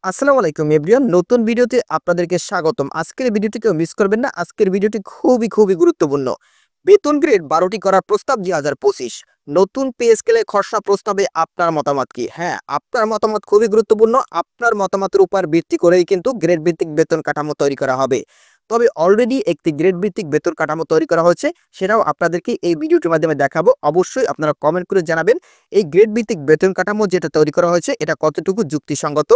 আসসালামু আলাইকুম এভরিওয়ান, নতুন ভিডিওতে আপনাদেরকে স্বাগতম। আজকের ভিডিওটি কেউ মিস করবেন না। আজকের ভিডিওটি খুবই গুরুত্বপূর্ণ। বেতন গ্রেড 12টি করার প্রস্তাব 2025। নতুন পে স্কেলে খসড়া প্রস্তাবে আপনার মতামত কি? হ্যাঁ, আপনার মতামত খুবই গুরুত্বপূর্ণ। আপনার মতামতের উপর ভিত্তি করেই কিন্তু গ্রেড ভিত্তিক বেতন কাঠামো তৈরি করা হবে। তবে অলরেডি একটি গ্রেড ভিত্তিক বেতন কাঠামো তৈরি করা হয়েছে, সেটাও আপনাদেরকে এই ভিডিওটির মাধ্যমে দেখাবো। অবশ্যই আপনারা কমেন্ট করে জানাবেন এই গ্রেড ভিত্তিক বেতন কাঠামো যেটা তৈরি করা হয়েছে এটা কতটুকু যুক্তিসঙ্গত,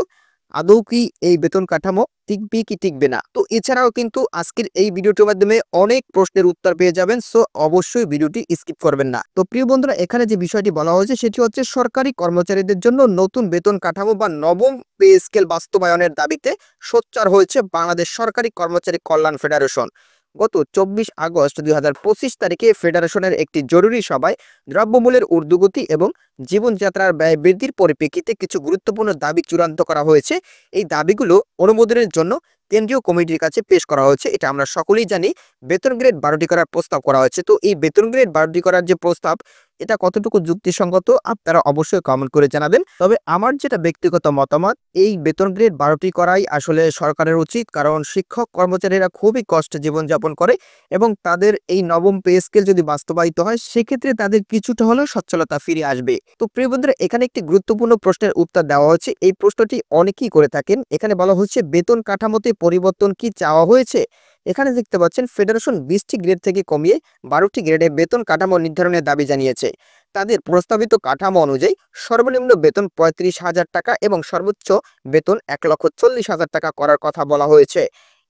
আদৌ কি এই বেতন কাঠামো টিকবে কি টিকবে না। তো এছাড়াও কিন্তু আজকের এই ভিডিওটির মাধ্যমে অনেক প্রশ্নের উত্তর পেয়ে যাবেন, সো অবশ্যই ভিডিওটি স্কিপ করবেন না। তো প্রিয় বন্ধুরা, এখানে যে বিষয়টি বলা হয়েছে সেটি হচ্ছে সরকারি কর্মচারীদের জন্য নতুন বেতন কাঠামো বা নবম পে স্কেল বাস্তবায়নের দাবিতে সোচ্চার হয়েছে বাংলাদেশ সরকারি কর্মচারী কল্যাণ ফেডারেশন। গত 24 আগস্ট 2025 তারিখে ফেডারেশনের একটি জরুরি সভায় দ্রব্যমূল্যের ঊর্ধ্বগতি এবং জীবনযাত্রার ব্যয় বৃদ্ধির পরিপ্রেক্ষিতে কিছু গুরুত্বপূর্ণ দাবি চূড়ান্ত করা হয়েছে। এই দাবিগুলো অনুমোদনের জন্য কেন্দ্রীয় কমিটির কাছে পেশ করা হয়েছে। এটা আমরা সকলেই জানি। বেতন গ্রেড 12টি করার প্রস্তাব করা হয়েছে। তো এই বেতন গ্রেড 12টি করার যে প্রস্তাব, এটা কতটুকু যুক্তিসঙ্গত আপনারা অবশ্যই কমেন্ট করে জানাবেন। তবে আমার যেটা ব্যক্তিগত মতামত, এই বেতন গ্রেড 12টি করাই আসলে সরকারের উচিত, কারণ শিক্ষক কর্মচারীরা খুবই কষ্টে জীবনযাপন করে এবং তাদের এই নবম পে স্কেল যদি বাস্তবায়িত হয় সেক্ষেত্রে তাদের কিছুটা হলেও সচ্ছলতা ফিরে আসবে। তো প্রিয় বন্ধুরা, এখানে একটি গুরুত্বপূর্ণ প্রশ্নের উত্তর দেওয়া হচ্ছে। এই প্রশ্নটি অনেকেই করে থাকেন। এখানে বলা হচ্ছে বেতন কাঠামোতে পরিবর্তন কি চাওয়া হয়েছে। এখানে দেখতে পাচ্ছেন ফেডারেশন 20টি গ্রেড থেকে কমিয়ে 12টি গ্রেডে বেতন কাঠামো নির্ধারণের দাবি জানিয়েছে। তাদের প্রস্তাবিত কাঠামো অনুযায়ী সর্বনিম্ন বেতন 35,000 টাকা এবং সর্বোচ্চ বেতন 1,40,000 টাকা করার কথা বলা হয়েছে।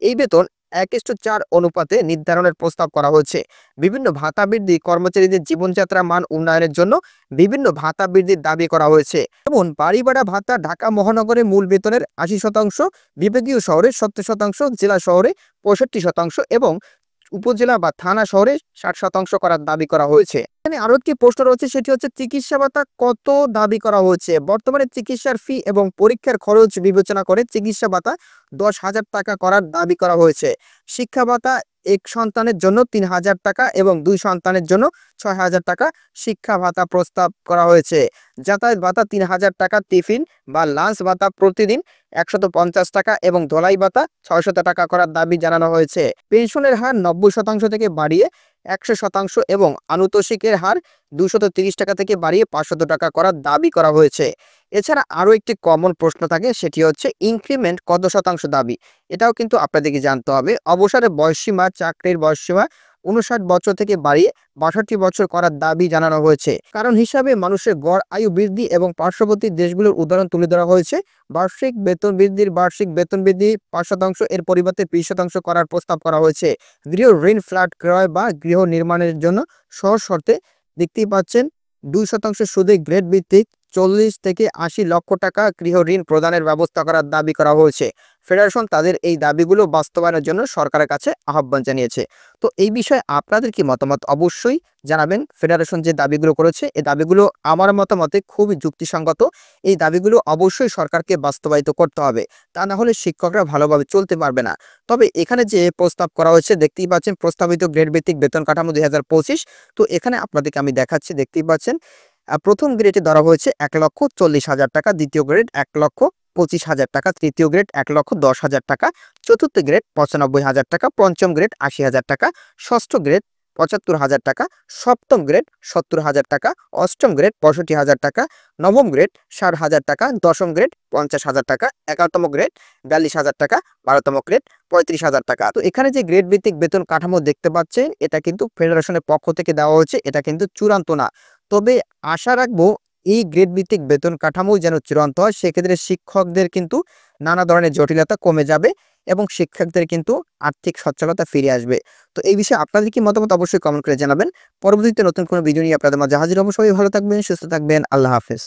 এই বেতন 1:4 অনুপাতে নির্ধারণের প্রস্তাব করা হয়েছে। বিভিন্ন ভাতা বৃদ্ধি, কর্মচারীদের জীবনযাত্রা মান উন্নয়নের জন্য বিভিন্ন ভাতা বৃদ্ধির দাবি করা হয়েছে। যেমন বাড়ি ভাড়া ভাতা ঢাকা মহানগরে মূল বেতনের 80%, বিভাগীয় শহরে 70%, জেলা শহরে 65% এবং উপজেলা বা থানা শহরে 60% করার দাবি করা হয়েছে। এখানে আরো একটি প্রশ্ন রয়েছে, সেটি হচ্ছে চিকিৎসা ভাতা কত দাবি করা হয়েছে। বর্তমানে চিকিৎসার ফি এবং পরীক্ষার খরচ বিবেচনা করে চিকিৎসা ভাতা 10,000 টাকা করার দাবি করা হয়েছে। শিক্ষা ভাতা এক সন্তানের জন্য 3,000 টাকা এবং 2 সন্তানের জন্য 6,000 টাকা শিক্ষা ভাতা প্রস্তাব করা হয়েছে। যাতায়াত ভাতা 3,000 টাকা, টিফিন বা লাঞ্চ ভাতা প্রতিদিন 150 টাকা এবং ধলাই ভাতা 600 টাকা করার দাবি জানানো হয়েছে। পেনশনের হার 90% থেকে বাড়িয়ে 100% এবং আনুতোষিকের হার 230 টাকা থেকে বাড়িয়ে 500 টাকা করার দাবি করা হয়েছে। এছাড়া আরও একটি কমন প্রশ্ন থাকে, সেটি হচ্ছে ইনক্রিমেন্ট কত শতাংশ দাবি। এটাও কিন্তু আপনাদেরকে জানতে হবে। অবসরের বয়সসীমা, চাকরির বয়সসীমা 59 বছর থেকে বাড়িয়ে 62 বছর করার দাবি জানানো হয়েছে। কারণ হিসাবে মানুষের গড় আয়ু বৃদ্ধি এবং পার্শ্ববর্তী দেশগুলোর উদাহরণ তুলে ধরা হয়েছে। বার্ষিক বেতন বৃদ্ধি 5% এর পরিবর্তে 20% করার প্রস্তাব করা হয়েছে। গৃহ ঋণ, ফ্ল্যাট ক্রয় বা গৃহ নির্মাণের জন্য সহজ শর্তে দেখতেই পাচ্ছেন 2% সুদে গ্রেড ভিত্তিক 40 থেকে 80 লক্ষ টাকা গৃহ ঋণ প্রদানের ব্যবস্থা করার দাবি করা হয়েছে। ফেডারেশন তাদের এই দাবিগুলো বাস্তবায়নের জন্য সরকারের কাছে আহ্বান জানিয়েছে। তো এই বিষয়ে আপনাদের কি মতামত অবশ্যই জানাবেন। ফেডারেশন যে দাবিগুলো করেছে এই দাবিগুলো আমার মতামতে খুবই যুক্তিসঙ্গত। এই দাবিগুলো অবশ্যই সরকারকে বাস্তবায়িত করতে হবে, তা না হলে শিক্ষকরা ভালোভাবে চলতে পারবে না। তবে এখানে যে প্রস্তাব করা হয়েছে দেখতেই পাচ্ছেন, প্রস্তাবিত গ্রেড ভিত্তিক বেতন কাঠামো 2025। তো এখানে আপনাদেরকে আমি দেখাচ্ছি, দেখতেই পাচ্ছেন প্রথম গ্রেডে ধরা হয়েছে 1,40,000 টাকা, দ্বিতীয় গ্রেড 1,25,000 টাকা, তৃতীয় গ্রেড 1,10,000 টাকা, চতুর্থ গ্রেড 95,000 টাকা, পঞ্চম গ্রেড 80,000 টাকা, ষষ্ঠ গ্রেড 75,000 টাকা, সপ্তম গ্রেড 70,000 টাকা, অষ্টম গ্রেড 65,000 টাকা, নবম গ্রেড 60,000 টাকা, দশম গ্রেড 50,000 টাকা, 11তম গ্রেড 42,000 টাকা, 12তম গ্রেড 35,000 টাকা। তো এখানে যে গ্রেড ভিত্তিক বেতন কাঠামো দেখতে পাচ্ছেন এটা কিন্তু ফেডারেশনের পক্ষ থেকে দেওয়া হয়েছে, এটা কিন্তু চূড়ান্ত না। তবে আশা রাখবো এই গ্রেড ভিত্তিক বেতন কাঠামো যেন চূড়ান্ত হয়, সেক্ষেত্রে শিক্ষকদের কিন্তু নানা ধরনের জটিলতা কমে যাবে এবং শিক্ষকদের কিন্তু আর্থিক সচ্ছলতা ফিরে আসবে। তো এই বিষয়ে আপনাদের কি মতামত অবশ্যই কমেন্ট করে জানাবেন। পরবর্তীতে নতুন কোনো ভিডিও নিয়ে আপনাদের মাঝে হাজির হবো। সবাই ভালো থাকবেন, সুস্থ থাকবেন। আল্লাহ হাফেজ।